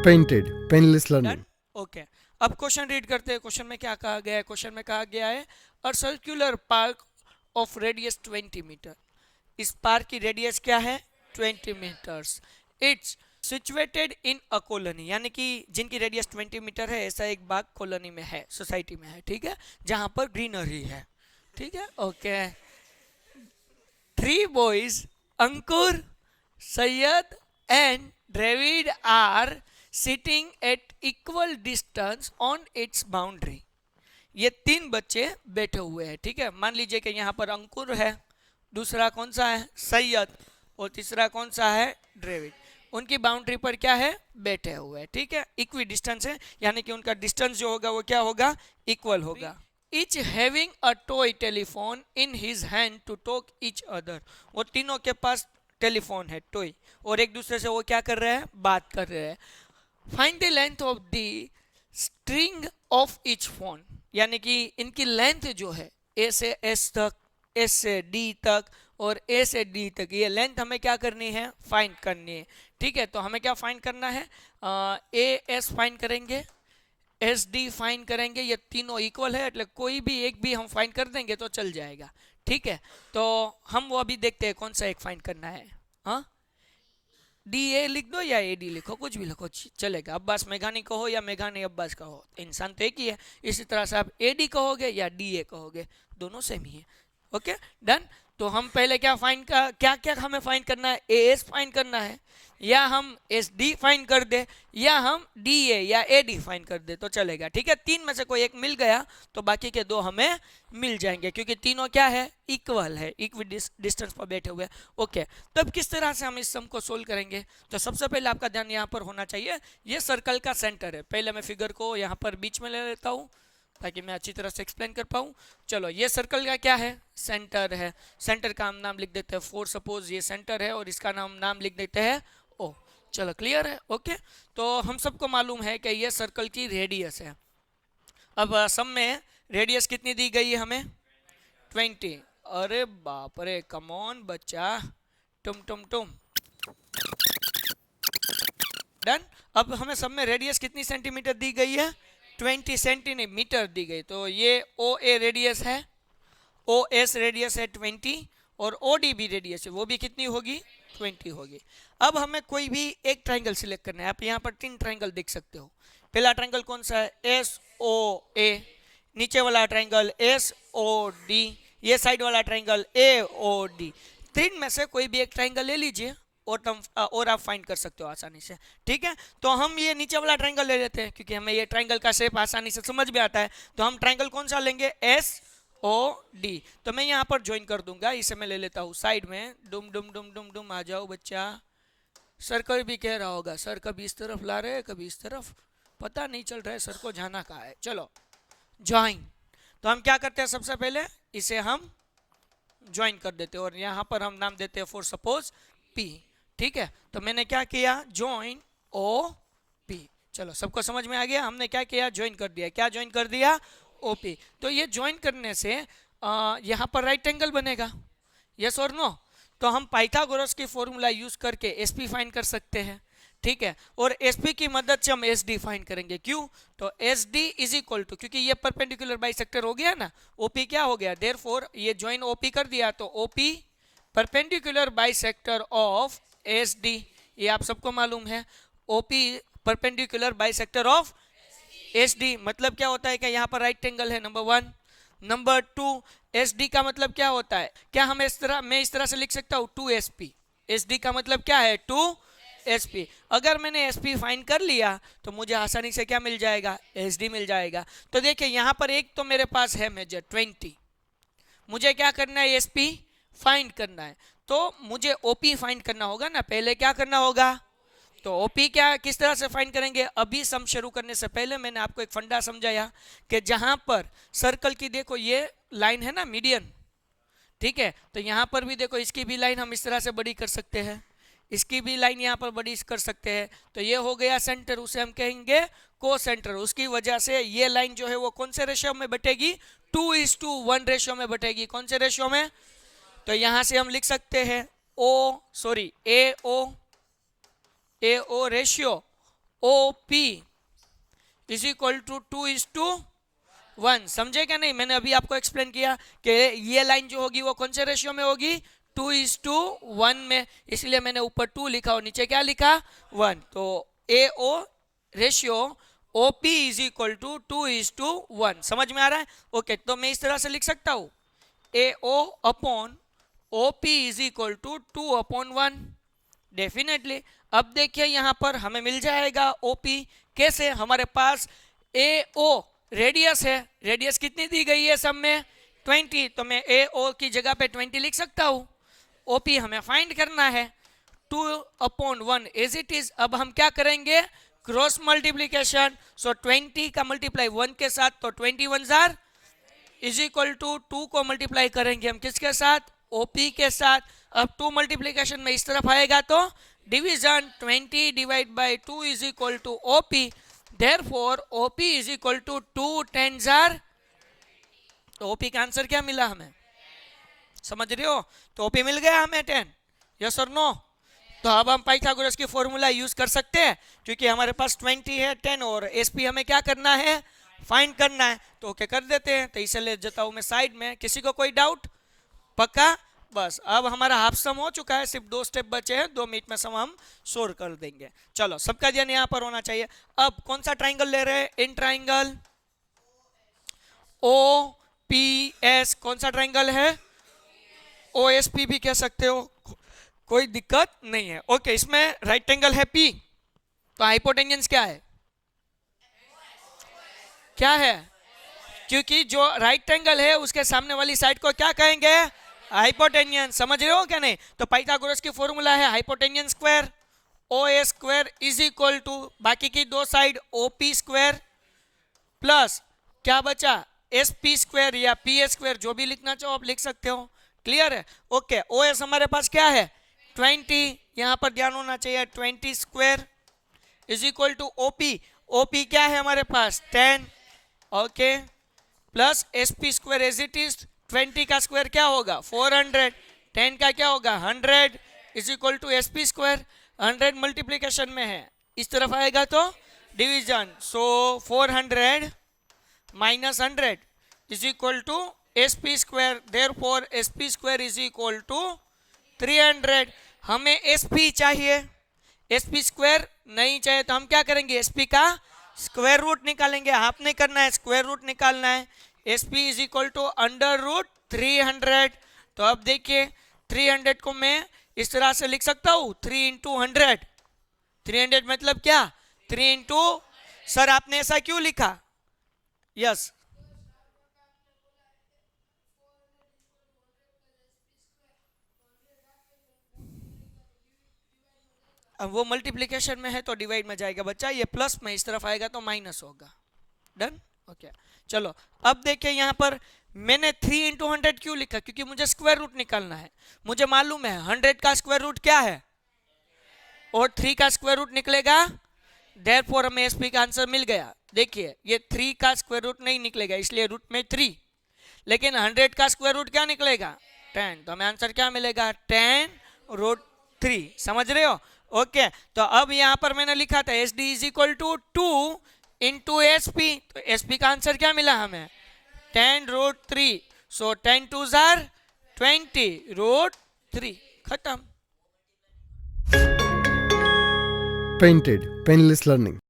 Painted, painless learning. Done, okay. अब question read करते हैं। क्वेश्चन में क्या कहा गया है? क्वेश्चन में कहा गया है a circular park of radius 20 meter. इस पार्क की रेडियस क्या है? 20 meters. It's situated in a colony, यानी कि जिनकी रेडियस 20 मीटर है, ऐसा एक बाग कॉलोनी में है, सोसाइटी में है, ठीक है, जहां पर ग्रीनरी है, ठीक है, okay. Three boys, Ankur, Syed and Dravid are sitting at equal distance on its boundary. ये तीन बच्चे बैठे हुए हैं, ठीक है। मान लीजिए कि यहाँ पर अंकुर है, दूसरा कौन सा है? सैयद, और तीसरा कौन सा है? ड्रेविड। उनकी बाउंड्री पर क्या है? बैठे हुए हैं, ठीक है। इक्वी डिस्टेंस है, यानी कि उनका डिस्टेंस जो होगा वो क्या होगा? इक्वल होगा। Each having a toy telephone in his hand to talk each other. वो तीनों के पास टेलीफोन है, टॉय, और एक दूसरे से वो क्या कर रहे हैं? बात कर रहे हैं। Find the length of the string of each phone, यानी कि इनकी लेंथ जो है ए से एस तक, एस से डी तक और ए से डी तक, ये लेंथ हमें क्या करनी है? फाइंड करनी है, ठीक है। तो हमें क्या फाइंड करना है? ए एस फाइंड करेंगे, एस डी फाइंड करेंगे, ये तीनों इक्वल है, मतलब कोई भी एक भी हम फाइंड कर देंगे तो चल जाएगा, ठीक है। तो हम वो अभी देखते हैं कौन सा एक फाइंड करना है। हाँ, डी ए लिख दो या ए डी लिखो, कुछ भी लिखो चलेगा। अब्बास मेघानी कहो या मेघानी अब्बास कहो, इंसान तो एक ही है। इसी तरह से आप ए डी कहोगे या डी ए कहोगे, दोनों सेम ही है, ओके डन। तो हम पहले क्या फाइंड का क्या क्या हमें फाइंड करना है? ए एस फाइंड करना है, या हम एस डी फाइंड कर दे, या हम डी ए या ए डी फाइंड कर दे तो चलेगा, ठीक है। तीन में से कोई एक मिल गया तो बाकी के दो हमें मिल जाएंगे, क्योंकि तीनों क्या है? इक्वल है, इक्वल डिस्टेंस पर बैठे हुए, ओके। तब किस तरह से हम इस सम को सोल्व करेंगे? तो सबसे पहले आपका ध्यान यहाँ पर होना चाहिए, ये सर्कल का सेंटर है। पहले मैं फिगर को यहाँ पर बीच में ले लेता हूँ ताकि मैं अच्छी तरह से एक्सप्लेन कर पाऊँ। चलो, ये सर्कल का क्या है? सेंटर है। सेंटर का हम नाम लिख देते हैं 4, सपोज ये सेंटर है, और इसका नाम लिख देते हैं ओ। चलो, क्लियर है, ओके। तो हम सबको मालूम है कि ये सर्कल की रेडियस है। अब सम में रेडियस कितनी दी गई है हमें? 20। अरे बाप रे, कमॉन बच्चा, टुम टुम टुम, डन। अब हमें सब में रेडियस कितनी सेंटीमीटर दी गई है? 20 सेंटीमीटर दी गई। तो ये ओ ए रेडियस है, ओ एस रेडियस है 20, और ओ डी भी रेडियस है, वो भी कितनी होगी? 20 होगी। अब हमें कोई भी एक ट्राइंगल सिलेक्ट करना है। आप यहाँ पर 3 ट्राइंगल देख सकते हो। पहला ट्राइंगल कौन सा है? एस ओ ए। नीचे वाला ट्राइंगल एस ओ डी। ये साइड वाला ट्राइंगल ए ओ डी। 3 में से कोई भी एक ट्राइंगल ले लीजिए, और आप फाइंड कर सकते हो आसानी से, ठीक है। तो हम ये नीचे वाला ट्राइंगल ले लेते हैं, क्योंकि हमें ये ट्राइंगल का शेप आसानी से समझ में आता है। तो हम ट्राइंगल कौन सा लेंगे? S O D. तो मैं यहाँ पर ज्वाइन कर दूंगा, इसे मैं ले लेता हूँ साइड में। डुम डुम डुम डुम डुम, आ जाओ बच्चा। सर कभी भी कह रहा होगा, सर कभी इस तरफ ला रहे हैं, कभी इस तरफ, पता नहीं चल रहा है सर को जाना कहाँ है। चलो, ज्वाइन। तो हम क्या करते हैं? सबसे पहले इसे हम ज्वाइन कर देते हैं, और यहाँ पर हम नाम देते हैं फॉर सपोज पी, ठीक है। तो मैंने क्या किया? Join O P. चलो, सबको समझ में आ गया? हमने क्या किया? ज्वाइन कर दिया। क्या ज्वाइन कर दिया? O P. तो ये ज्वाइन करने से यहाँ पर राइट एंगल बनेगा, यस और नो? तो हम पाइथागोरस की फॉर्मूला यूज करके एस पी फाइंड कर सकते हैं, ठीक है। और एस पी की मदद से हम एस डी फाइंड करेंगे। क्यों? तो S D is equal to, क्योंकि ये परपेंडिकुलर बाइसेक्टर हो गया ना, ओपी क्या हो गया? देयरफॉर ये ज्वाइन ओपी कर दिया, तो OP perpendicular bisector of S D. ये आप सबको मालूम है, OP perpendicular bisector of S D. मतलब क्या होता है कि यहाँ पर राइट एंगल है, नंबर 1। नंबर 2, एस डी का मतलब क्या होता है? क्या हम मैं इस तरह से लिख सकता हूँ 2 एस पी। एस डी का मतलब क्या है? 2 एस पी। अगर मैंने एस पी फाइंड कर लिया तो मुझे आसानी से क्या मिल जाएगा? एस डी मिल जाएगा। तो देखिए, यहाँ पर एक तो मेरे पास है मेजर 20, मुझे क्या करना है? एस पी फाइंड करना है। तो मुझे ओपी फाइंड करना होगा ना, पहले क्या करना होगा? तो ओपी क्या, किस तरह से फाइंड करेंगे? अभी सम शुरू करने से पहले मैंने आपको एक फंडा समझाया कि जहां पर सर्कल की देखो ये लाइन है ना, मीडियन, ठीक है। तो यहाँ पर भी देखो, इसकी भी लाइन हम इस तरह से बड़ी कर सकते हैं, इसकी भी लाइन यहाँ पर बड़ी कर सकते हैं। तो ये हो गया सेंटर, उसे हम कहेंगे को सेंटर। उसकी वजह से ये लाइन जो है वो कौन से रेशियो में बटेगी? 2:1 रेशियो में बटेगी। कौन से रेशियो में? तो यहाँ से हम लिख सकते हैं A O ratio OP is equal to 2:1। समझे क्या नहीं? मैंने अभी आपको एक्सप्लेन किया कि ये लाइन जो होगी वो कौन से रेशियो में होगी? 2:1 में, इसलिए मैंने ऊपर 2 लिखा और नीचे क्या लिखा? 1। तो AO ratio OP is equal to 2:1। समझ में आ रहा है? ओके, तो मैं इस तरह से लिख सकता हूं AO upon OP is equal to 2/1 definitely. अब देखिए यहां पर हमें मिल जाएगा OP कैसे? हमारे पास AO रेडियस है, रेडियस कितनी दी गई है सब में? 20, तो मैं AO की जगह पे 20 लिख सकता हूं। OP हमें फाइंड करना है 2/1 एज इट इज। अब हम क्या करेंगे? Cross multiplication. सो 20 का मल्टीप्लाई 1 के साथ, तो 21 जार इज इक्वल टू 2 को मल्टीप्लाई करेंगे हम किसके साथ? OP के साथ। अब 2 मल्टीप्लीकेशन में इस तरफ आएगा तो division, 20 divide by 2 is equal to OP। Therefore OP is equal to 2 10 जार। तो OP का आंसर क्या मिला हमें? समझ रहे हो? तो OP मिल गया हमें 10। यस और नो? तो अब हम पाइथागोरस की फॉर्मूला यूज कर सकते हैं, क्योंकि हमारे पास 20 है, 10 और SP हमें क्या करना है? फाइंड करना है। तो ओके कर देते हैं। तो इसे ले जाता हूं मैं साइड में। किसी को कोई डाउट? पक्का? बस अब हमारा हाफ सम हो चुका है, सिर्फ 2 स्टेप बचे हैं, 2 मिनट में सम हम सोल्व कर देंगे। चलो, सबका ध्यान यहाँ पर होना चाहिए। अब कौन सा ट्राइंगल ले रहे हैं? In triangle OPS। कौन सा ट्राइंगल है? OSP भी कह सकते हो, कोई दिक्कत नहीं है। ओके, इसमें राइट एंगल है P, तो हाइपोटेन्यूज क्या है? क्या है? क्योंकि जो राइट एंगल है उसके सामने वाली साइड को क्या कहेंगे? हाइपोटेन्यूज। समझ रहे हो क्या नहीं? तो पाइथागोरस की फॉर्मूला है hypotenuse square OA square is equal to बाकी की दो साइड OP स्क्वायर प्लस क्या बचा? SP स्क्वायर या PS स्क्वायर, जो भी लिखना चाहो आप लिख सकते हो। क्लियर है? ओके, OS हमारे पास क्या है? 20। यहां पर ध्यान होना चाहिए, 20 square is equal to OP क्या है हमारे पास? 10। Okay, plus SP square as it is. 20 का स्क्वायर क्या होगा? 400। 10 का क्या होगा? 100 is equal to SP square. 100 multiplication में है, इस तरफ आएगा तो डिवीजन। So 400 minus 100 is equal to SP square. Therefore SP square is equal to 300। हमें SP चाहिए, SP स्क्वायर नहीं चाहिए, तो हम क्या करेंगे? SP का स्क्वायर रूट निकालेंगे। हाफ नहीं करना है, स्क्वायर रूट निकालना है। SP is equal to under root 300। तो अब देखिए 300 को मैं इस तरह से लिख सकता हूँ 3 इंटू 100। 300 मतलब क्या? 3 इंटू। सर आपने ऐसा क्यों लिखा? यस, अब वो मल्टीप्लिकेशन में है तो डिवाइड में जाएगा बच्चा, ये प्लस में इस तरफ आएगा तो माइनस होगा। डन? ओके, चलो अब देखिए यहाँ पर मैंने 3 इंटू 100 क्यों लिखा? क्योंकि मुझे स्क्वायर रूट निकालना है। मुझे मालूम है 100 का स्क्वायर रूट क्या है और 3 का स्क्वायर रूट निकलेगा। देयरफॉर हमें SP का आंसर मिल गया। देखिए ये 3 का स्क्वायर रूट नहीं निकलेगा, इसलिए रूट में 3, लेकिन 100 का स्क्वायर रूट क्या निकलेगा? 10। तो हमें आंसर क्या मिलेगा? 10 रूट 3। समझ रहे हो? ओके, तो अब यहां पर मैंने लिखा था SD is equal to 2 into SP। तो SP का आंसर क्या मिला हमें? 10 रूट 3। सो 10 2 जार 20 रूट 3। खत्म। Painted, Painless Learning.